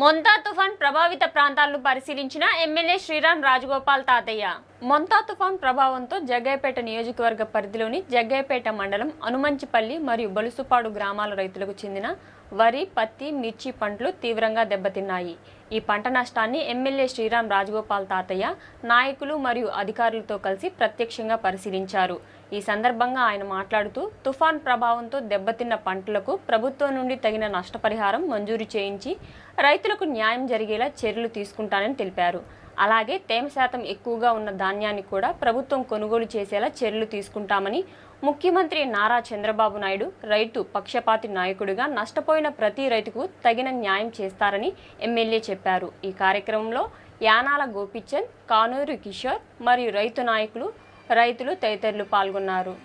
మొంతా తుఫాన్ ప్రభావిత ప్రాంతాలను పరిశీలించిన ఎమ్మెల్యే శ్రీరామ్ రాజగోపాల్ తాతయ్య. మొంతా తుఫాన్ ప్రభావంతో జగ్గయ్యపేట నియోజకవర్గ పరిధిలోని జగ్గయ్యపేట మండలం అనుమంచిపల్లి మరియు బలుసుపాడు గ్రామాల రైతులకు చెందిన వరి, పత్తి, మిర్చి పంటలు తీవ్రంగా దెబ్బతిన్నాయి. ఈ పంట నష్టాన్ని ఎమ్మెల్యే శ్రీరామ్ రాజగోపాల్ తాతయ్య నాయకులు మరియు అధికారులతో కలిసి ప్రత్యక్షంగా పరిశీలించారు. ఈ సందర్భంగా ఆయన మాట్లాడుతూ, తుఫాన్ ప్రభావంతో దెబ్బతిన్న పంటలకు ప్రభుత్వం నుండి తగిన నష్టపరిహారం మంజూరు చేయించి రైతులకు న్యాయం జరిగేలా చర్యలు తీసుకుంటానని తెలిపారు. అలాగే తేమ శాతం ఎక్కువగా ఉన్న ధాన్యాన్ని కూడా ప్రభుత్వం కొనుగోలు చేసేలా చర్యలు తీసుకుంటామని, ముఖ్యమంత్రి నారా చంద్రబాబు నాయుడు రైతు పక్షపాతి నాయకుడిగా నష్టపోయిన ప్రతి రైతుకు తగిన న్యాయం చేస్తారని ఎమ్మెల్యే చెప్పారు. ఈ కార్యక్రమంలో యానాల గోపిచంద్, కానూరు కిషోర్ మరియు రైతు నాయకులు, రైతులు తదితరులు పాల్గొన్నారు.